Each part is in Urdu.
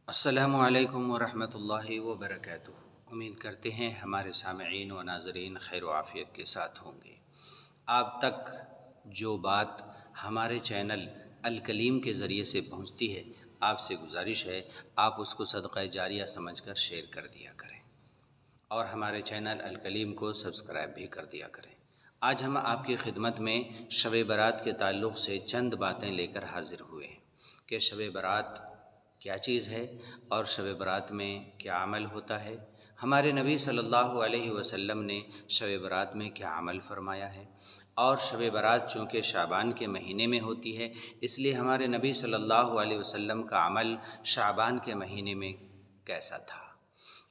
السلام علیکم ورحمۃ اللہ وبرکاتہ۔ امید کرتے ہیں ہمارے سامعین و ناظرین خیر و عافیت کے ساتھ ہوں گے۔ آپ تک جو بات ہمارے چینل الکلیم کے ذریعے سے پہنچتی ہے، آپ سے گزارش ہے آپ اس کو صدقہ جاریہ سمجھ کر شیئر کر دیا کریں اور ہمارے چینل الکلیم کو سبسکرائب بھی کر دیا کریں۔ آج ہم آپ کی خدمت میں شب برات کے تعلق سے چند باتیں لے کر حاضر ہوئے ہیں کہ شب برات کیا چیز ہے اور شب برات میں کیا عمل ہوتا ہے، ہمارے نبی صلی اللہ علیہ وسلم نے شب برات میں کیا عمل فرمایا ہے، اور شب برات چونکہ شعبان کے مہینے میں ہوتی ہے اس لیے ہمارے نبی صلی اللہ علیہ وسلم کا عمل شعبان کے مہینے میں کیسا تھا۔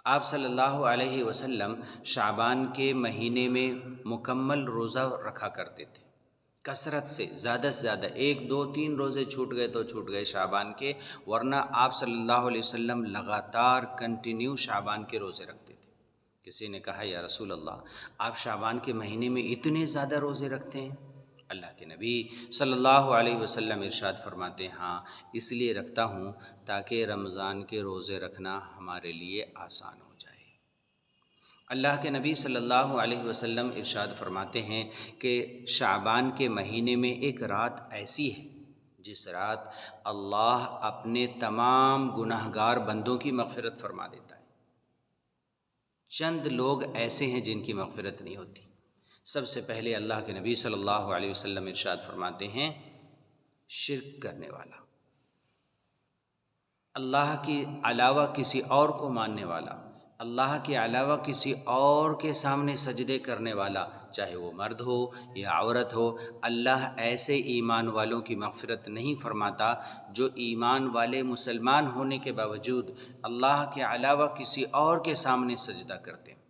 آپ صلی اللہ علیہ وسلم شعبان کے مہینے میں مکمل روزہ رکھا کرتے تھے، کثرت سے زیادہ 1 2 3 روزے چھوٹ گئے تو چھوٹ گئے شعبان کے، ورنہ آپ صلی اللہ علیہ وسلم لگاتار کنٹینیو شعبان کے روزے رکھتے تھے۔ کسی نے کہا یا رسول اللہ آپ شعبان کے مہینے میں اتنے زیادہ روزے رکھتے ہیں؟ اللہ کے نبی صلی اللہ علیہ وسلم ارشاد فرماتے ہیں ہاں اس لیے رکھتا ہوں تاکہ رمضان کے روزے رکھنا ہمارے لیے آسان ہو جائے۔ اللہ کے نبی صلی اللہ علیہ وسلم ارشاد فرماتے ہیں کہ شعبان کے مہینے میں ایک رات ایسی ہے جس رات اللہ اپنے تمام گناہگار بندوں کی مغفرت فرما دیتا ہے۔ چند لوگ ایسے ہیں جن کی مغفرت نہیں ہوتی۔ سب سے پہلے اللہ کے نبی صلی اللہ علیہ وسلم ارشاد فرماتے ہیں شرک کرنے والا، اللہ کے علاوہ کسی اور کو ماننے والا، اللہ کے علاوہ کسی اور کے سامنے سجدے کرنے والا، چاہے وہ مرد ہو یا عورت ہو، اللہ ایسے ایمان والوں کی مغفرت نہیں فرماتا جو ایمان والے مسلمان ہونے کے باوجود اللہ کے علاوہ کسی اور کے سامنے سجدہ کرتے ہیں،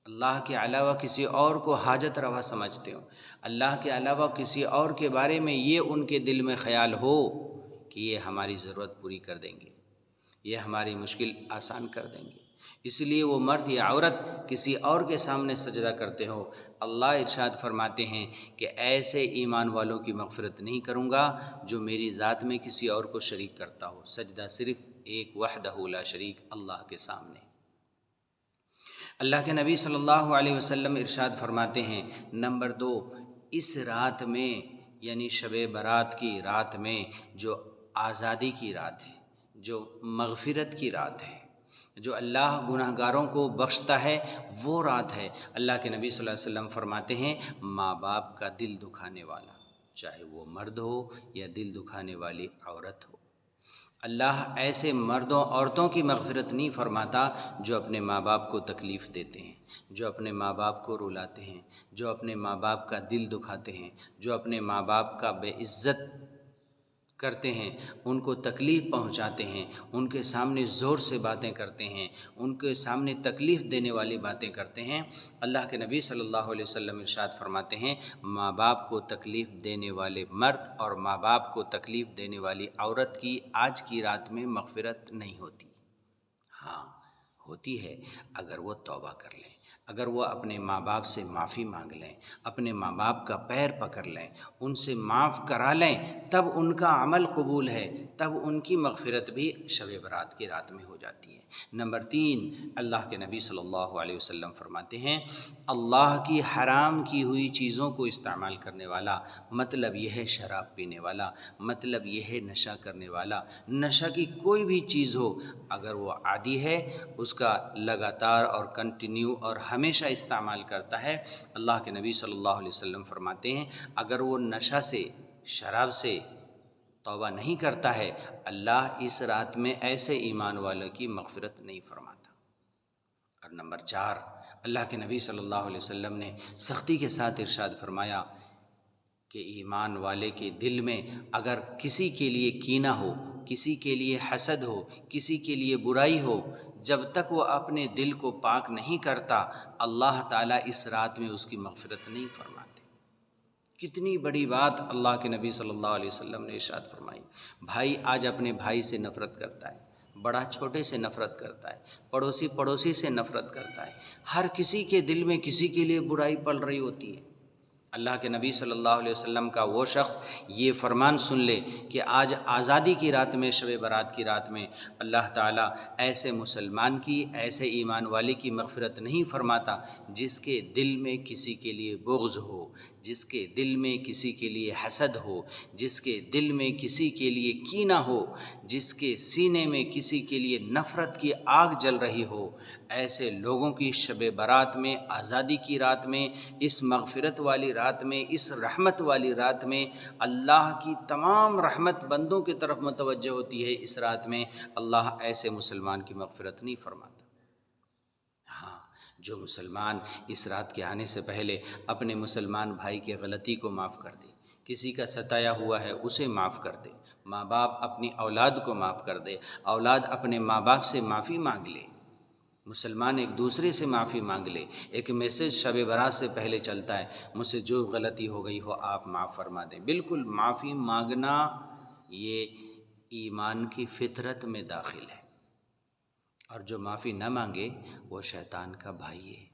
اللہ کے علاوہ کسی اور کو حاجت روا سمجھتے ہو، اللہ کے علاوہ کسی اور کے بارے میں یہ ان کے دل میں خیال ہو کہ یہ ہماری ضرورت پوری کر دیں گے، یہ ہماری مشکل آسان کر دیں گے، اس لیے وہ مرد یا عورت کسی اور کے سامنے سجدہ کرتے ہو، اللہ ارشاد فرماتے ہیں کہ ایسے ایمان والوں کی مغفرت نہیں کروں گا جو میری ذات میں کسی اور کو شریک کرتا ہو۔ سجدہ صرف ایک وحدہ لا شریک اللہ کے سامنے۔ اللہ کے نبی صلی اللہ علیہ وسلم ارشاد فرماتے ہیں نمبر 2، اس رات میں یعنی شب برات کی رات میں جو آزادی کی رات ہے، جو مغفرت کی رات ہے، جو اللہ گناہگاروں کو بخشتا ہے، وہ رات ہے۔ اللہ کے نبی صلی اللہ علیہ وسلم فرماتے ہیں ماں باپ کا دل دکھانے والا، چاہے وہ مرد ہو یا دل دکھانے والی عورت ہو، اللہ ایسے مردوں عورتوں کی مغفرت نہیں فرماتا جو اپنے ماں باپ کو تکلیف دیتے ہیں، جو اپنے ماں باپ کو رلاتے ہیں، جو اپنے ماں باپ کا دل دکھاتے ہیں، جو اپنے ماں باپ کا بے عزت کرتے ہیں، ان کو تکلیف پہنچاتے ہیں، ان کے سامنے زور سے باتیں کرتے ہیں، ان کے سامنے تکلیف دینے والی باتیں کرتے ہیں۔ اللہ کے نبی صلی اللہ علیہ وسلم ارشاد فرماتے ہیں ماں باپ کو تکلیف دینے والے مرد اور ماں باپ کو تکلیف دینے والی عورت کی آج کی رات میں مغفرت نہیں ہوتی۔ ہاں ہوتی ہے اگر وہ توبہ کر لیں، اگر وہ اپنے ماں باپ سے معافی مانگ لیں، اپنے ماں باپ کا پیر پکڑ لیں، ان سے معاف کرا لیں، تب ان کا عمل قبول ہے، تب ان کی مغفرت بھی شب برات کی رات میں ہو جاتی ہے۔ نمبر 3، اللہ کے نبی صلی اللہ علیہ وسلم فرماتے ہیں اللہ کی حرام کی ہوئی چیزوں کو استعمال کرنے والا، مطلب یہ ہے شراب پینے والا، مطلب یہ ہے نشہ کرنے والا، نشہ کی کوئی بھی چیز ہو اگر وہ عادی ہے، اس کا لگاتار اور کنٹینیو اور ہمیشہ استعمال کرتا ہے، اللہ کے نبی صلی اللہ علیہ وسلم فرماتے ہیں اگر وہ نشہ سے، شراب سے توبہ نہیں کرتا ہے، اللہ اس رات میں ایسے ایمان والوں کی مغفرت نہیں فرماتا۔ اور نمبر 4، اللہ کے نبی صلی اللہ علیہ وسلم نے سختی کے ساتھ ارشاد فرمایا کہ ایمان والے کے دل میں اگر کسی کے لیے کینہ ہو، کسی کے لیے حسد ہو، کسی کے لیے برائی ہو، جب تک وہ اپنے دل کو پاک نہیں کرتا اللہ تعالیٰ اس رات میں اس کی مغفرت نہیں فرماتے۔ کتنی بڑی بات اللہ کے نبی صلی اللہ علیہ وسلم نے ارشاد فرمائی۔ بھائی آج اپنے بھائی سے نفرت کرتا ہے، بڑا چھوٹے سے نفرت کرتا ہے، پڑوسی سے نفرت کرتا ہے، ہر کسی کے دل میں کسی کے لیے برائی پل رہی ہوتی ہے، اللہ کے نبی صلی اللہ علیہ وسلم کا وہ شخص یہ فرمان سن لے کہ آج آزادی کی رات میں، شب برات کی رات میں، اللہ تعالیٰ ایسے مسلمان کی، ایسے ایمان والے کی مغفرت نہیں فرماتا جس کے دل میں کسی کے لیے بغض ہو، جس کے دل میں کسی کے لیے حسد ہو، جس کے دل میں کسی کے لیے کینہ ہو، جس کے سینے میں کسی کے لیے نفرت کی آگ جل رہی ہو۔ ایسے لوگوں کی شب برات میں، آزادی کی رات میں، اس مغفرت والی رات میں، اس رحمت والی رات میں، اللہ کی تمام رحمت بندوں کی طرف متوجہ ہوتی ہے۔ اس رات میں اللہ ایسے مسلمان کی مغفرت نہیں فرماتا۔ ہاں، جو مسلمان اس رات کے آنے سے پہلے اپنے مسلمان بھائی کی غلطی کو معاف کر دے، کسی کا ستایا ہوا ہے اسے معاف کر دے، ماں باپ اپنی اولاد کو معاف کر دے، اولاد اپنے ماں باپ سے معافی مانگ لے، مسلمان ایک دوسرے سے معافی مانگ لے۔ ایک میسج شب برات سے پہلے چلتا ہے، مجھ سے جو غلطی ہو گئی ہو آپ معاف فرما دیں۔ بالکل معافی مانگنا یہ ایمان کی فطرت میں داخل ہے، اور جو معافی نہ مانگے وہ شیطان کا بھائی ہے۔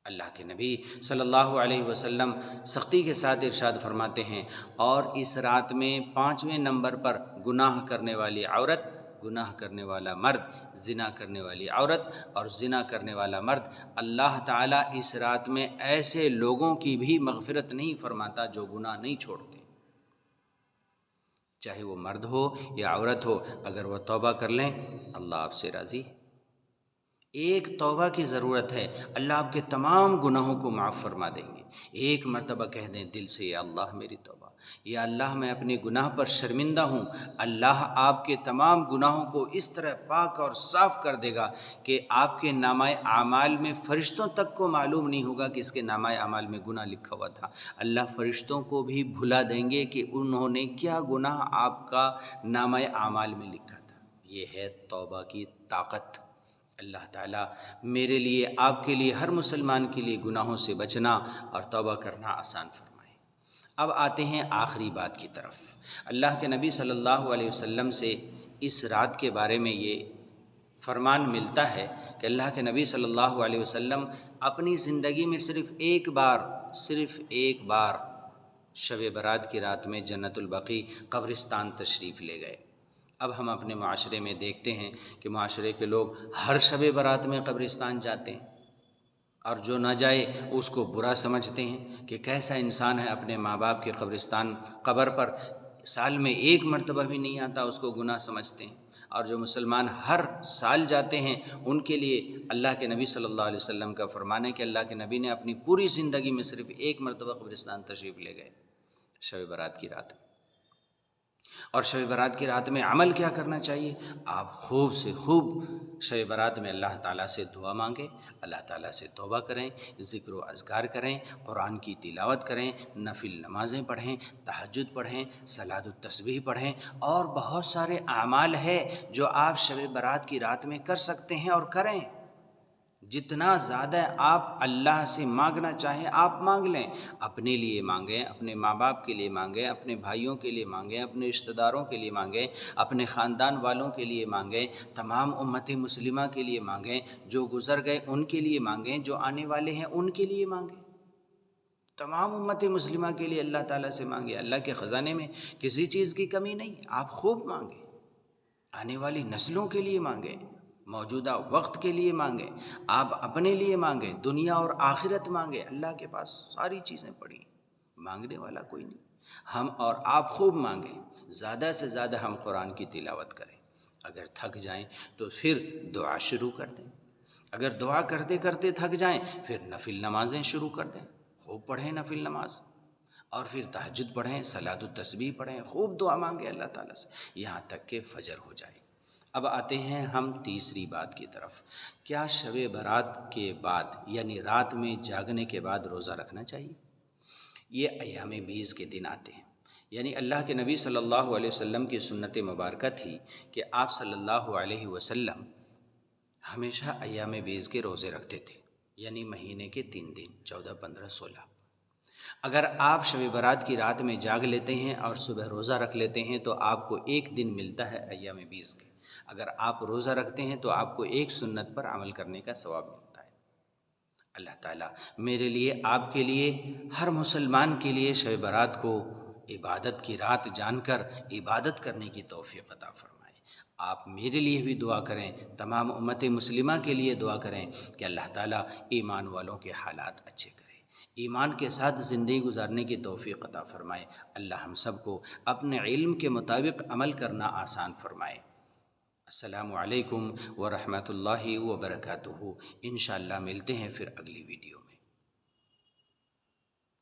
اللہ کے نبی صلی اللہ علیہ وسلم سختی کے ساتھ ارشاد فرماتے ہیں، اور اس رات میں 5ویں نمبر پر گناہ کرنے والی عورت، گناہ کرنے والا مرد، زنا کرنے والی عورت اور زنا کرنے والا مرد، اللہ تعالیٰ اس رات میں ایسے لوگوں کی بھی مغفرت نہیں فرماتا جو گناہ نہیں چھوڑتے، چاہے وہ مرد ہو یا عورت ہو۔ اگر وہ توبہ کر لیں اللہ آپ سے راضی ہے۔ ایک توبہ کی ضرورت ہے، اللہ آپ کے تمام گناہوں کو معاف فرما دیں گے۔ ایک مرتبہ کہہ دیں دل سے، یا اللہ میری توبہ، یا اللہ میں اپنے گناہ پر شرمندہ ہوں۔ اللہ آپ کے تمام گناہوں کو اس طرح پاک اور صاف کر دے گا کہ آپ کے نامہ اعمال میں فرشتوں تک کو معلوم نہیں ہوگا کہ اس کے نامہ اعمال میں گناہ لکھا ہوا تھا۔ اللہ فرشتوں کو بھی بھلا دیں گے کہ انہوں نے کیا گناہ آپ کا نامہ اعمال میں لکھا تھا۔ یہ ہے توبہ کی طاقت۔ اللہ تعالیٰ میرے لیے، آپ کے لیے، ہر مسلمان کے لیے گناہوں سے بچنا اور توبہ کرنا آسان فرمائے۔ اب آتے ہیں آخری بات کی طرف۔ اللہ کے نبی صلی اللہ علیہ وسلم سے اس رات کے بارے میں یہ فرمان ملتا ہے کہ اللہ کے نبی صلی اللہ علیہ وسلم اپنی زندگی میں صرف ایک بار شب برات کی رات میں جنت البقیع قبرستان تشریف لے گئے۔ اب ہم اپنے معاشرے میں دیکھتے ہیں کہ معاشرے کے لوگ ہر شب برات میں قبرستان جاتے ہیں، اور جو نہ جائے اس کو برا سمجھتے ہیں کہ کیسا انسان ہے، اپنے ماں باپ کے قبر پر سال میں ایک مرتبہ بھی نہیں آتا، اس کو گناہ سمجھتے ہیں۔ اور جو مسلمان ہر سال جاتے ہیں ان کے لیے اللہ کے نبی صلی اللہ علیہ وسلم کا فرمان ہے کہ اللہ کے نبی نے اپنی پوری زندگی میں صرف ایک مرتبہ قبرستان تشریف لے گئے، شب برات کی رات۔ اور شب برات کی رات میں عمل کیا کرنا چاہیے؟ آپ خوب سے خوب شب برات میں اللہ تعالیٰ سے دعا مانگیں، اللہ تعالیٰ سے توبہ کریں، ذکر و اذکار کریں، قرآن کی تلاوت کریں، نفل نمازیں پڑھیں، تہجد پڑھیں، صلاۃ التسبیح پڑھیں، اور بہت سارے اعمال ہے جو آپ شب برات کی رات میں کر سکتے ہیں اور کریں۔ جتنا زیادہ آپ اللہ سے مانگنا چاہیں آپ مانگ لیں، اپنے لیے مانگیں، اپنے ماں باپ کے لیے مانگیں، اپنے بھائیوں کے لیے مانگیں، اپنے رشتہ داروں کے لیے مانگیں، اپنے خاندان والوں کے لیے مانگیں، تمام امت مسلمہ کے لیے مانگیں، جو گزر گئے ان کے لیے مانگیں، جو آنے والے ہیں ان کے لیے مانگیں، تمام امت مسلمہ کے لیے اللہ تعالیٰ سے مانگیں۔ اللہ کے خزانے میں کسی چیز کی کمی نہیں، آپ خوب مانگیں، آنے والی نسلوں کے لیے مانگیں، موجودہ وقت کے لیے مانگیں، آپ اپنے لیے مانگیں، دنیا اور آخرت مانگیں۔ اللہ کے پاس ساری چیزیں پڑی، مانگنے والا کوئی نہیں۔ ہم اور آپ خوب مانگیں، زیادہ سے زیادہ ہم قرآن کی تلاوت کریں، اگر تھک جائیں تو پھر دعا شروع کر دیں، اگر دعا کرتے کرتے تھک جائیں پھر نفل نمازیں شروع کر دیں، خوب پڑھیں نفل نماز، اور پھر تہجد پڑھیں، صلاۃ التسبیح پڑھیں، خوب دعا مانگیں اللہ تعالیٰ سے یہاں تک کہ فجر ہو جائے۔ اب آتے ہیں ہم تیسری بات کی طرف۔ کیا شب برات کے بعد یعنی رات میں جاگنے کے بعد روزہ رکھنا چاہیے؟ یہ ایام بیز کے دن آتے ہیں، یعنی اللہ کے نبی صلی اللہ علیہ وسلم کی سنت مبارکہ تھی کہ آپ صلی اللہ علیہ وسلم ہمیشہ ایام بیز کے روزے رکھتے تھے، یعنی مہینے کے 3 دن 14، 15، 16۔ اگر آپ شب برات کی رات میں جاگ لیتے ہیں اور صبح روزہ رکھ لیتے ہیں تو آپ کو ایک دن ملتا ہے ایام بیز کے۔ اگر آپ روزہ رکھتے ہیں تو آپ کو ایک سنت پر عمل کرنے کا ثواب ملتا ہے۔ اللہ تعالیٰ میرے لیے، آپ کے لیے، ہر مسلمان کے لیے شب برات کو عبادت کی رات جان کر عبادت کرنے کی توفیق عطا فرمائے۔ آپ میرے لیے بھی دعا کریں، تمام امت مسلمہ کے لیے دعا کریں کہ اللہ تعالیٰ ایمان والوں کے حالات اچھے کرے، ایمان کے ساتھ زندگی گزارنے کی توفیق عطا فرمائے۔ اللہ ہم سب کو اپنے علم کے مطابق عمل کرنا آسان فرمائے۔ السلام علیکم ورحمۃ اللہ وبرکاتہ۔ انشاءاللہ ملتے ہیں پھر اگلی ویڈیو میں۔